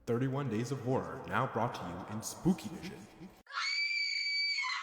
31 Days of Horror, now brought to you in Spooky Vision.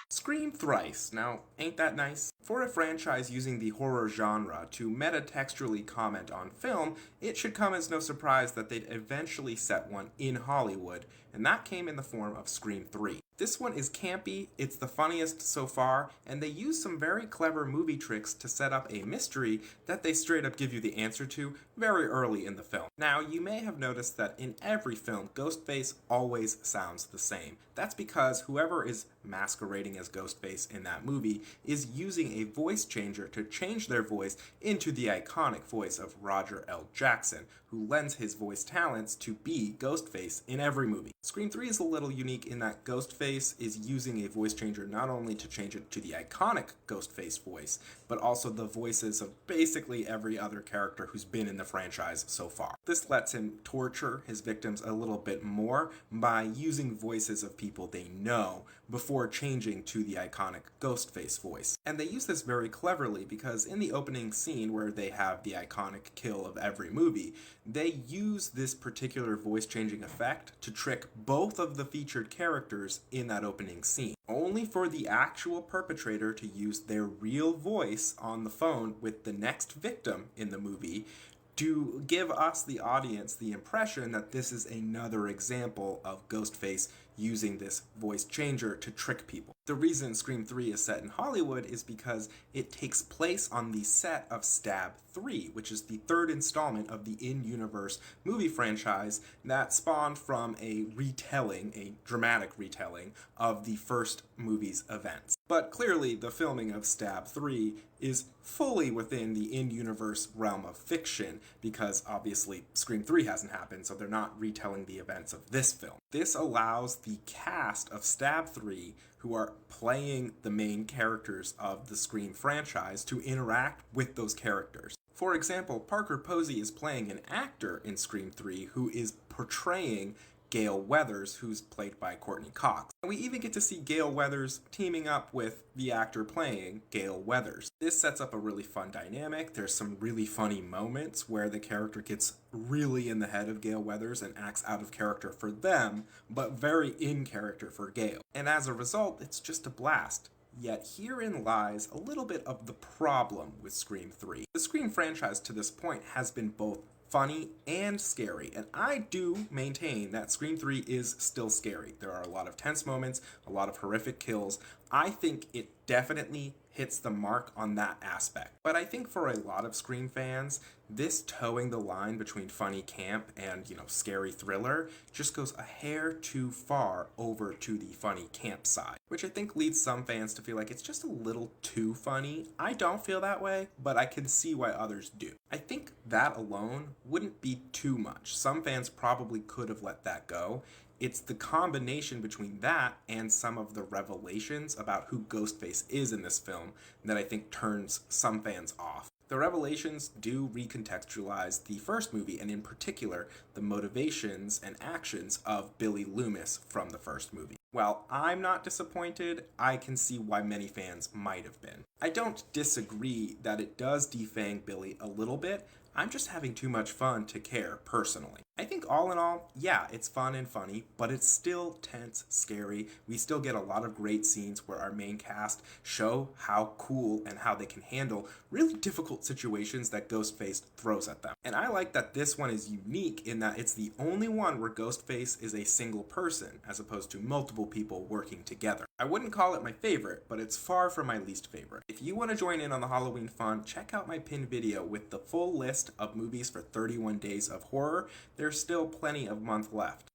Scream thrice. Now, ain't that nice? For a franchise using the horror genre to metatextually comment on film, it should come as no surprise that they'd eventually set one in Hollywood, and that came in the form of Scream 3. This one is campy, it's the funniest so far, and they use some very clever movie tricks to set up a mystery that they straight up give you the answer to very early in the film. Now, you may have noticed that in every film, Ghostface always sounds the same. That's because whoever is masquerading as Ghostface in that movie is using a voice changer to change their voice into the iconic voice of Roger L. Jackson, who lends his voice talents to be Ghostface in every movie. Scream 3 is a little unique in that Ghostface is using a voice changer not only to change it to the iconic Ghostface voice, but also the voices of basically every other character who's been in the franchise so far. This lets him torture his victims a little bit more by using voices of people they know before changing to the iconic Ghostface voice. And they use this very cleverly because in the opening scene where they have the iconic kill of every movie, they use this particular voice changing effect to trick both of the featured characters in that opening scene, only for the actual perpetrator to use their real voice on the phone with the next victim in the movie to give us, the audience, the impression that this is another example of Ghostface using this voice changer to trick people. The reason Scream 3 is set in Hollywood is because it takes place on the set of Stab 3, which is the third installment of the in-universe movie franchise that spawned from a retelling, a dramatic retelling, of the first movie's events. But clearly, the filming of Stab 3 is fully within the in-universe realm of fiction, because obviously Scream 3 hasn't happened, so they're not retelling the events of this film. This allows the cast of Stab 3, who are playing the main characters of the Scream franchise, to interact with those characters. For example, Parker Posey is playing an actor in Scream 3 who is portraying Gale Weathers, who's played by Courtney Cox. And we even get to see Gale Weathers teaming up with the actor playing Gale Weathers. This sets up a really fun dynamic. There's some really funny moments where the character gets really in the head of Gale Weathers and acts out of character for them, but very in character for Gale. And as a result, it's just a blast. Yet herein lies a little bit of the problem with Scream 3. The Scream franchise to this point has been both funny and scary, and I do maintain that Scream 3 is still scary. There are a lot of tense moments, a lot of horrific kills. I think it definitely hits the mark on that aspect. But I think for a lot of Scream fans, this towing the line between funny camp and, scary thriller just goes a hair too far over to the funny camp side, which I think leads some fans to feel like it's just a little too funny. I don't feel that way, but I can see why others do. I think that alone wouldn't be too much. Some fans probably could have let that go. It's the combination between that and some of the revelations about who Ghostface is in this film that I think turns some fans off. The revelations do recontextualize the first movie, and in particular, the motivations and actions of Billy Loomis from the first movie. While I'm not disappointed, I can see why many fans might have been. I don't disagree that it does defang Billy a little bit. I'm just having too much fun to care, personally. I think all in all, yeah, it's fun and funny, but it's still tense, scary. We still get a lot of great scenes where our main cast show how cool and how they can handle really difficult situations that Ghostface throws at them. And I like that this one is unique in that it's the only one where Ghostface is a single person, as opposed to multiple people working together. I wouldn't call it my favorite, but it's far from my least favorite. If you want to join in on the Halloween fun, check out my pinned video with the full list of movies for 31 Days of Horror. There's still plenty of month left.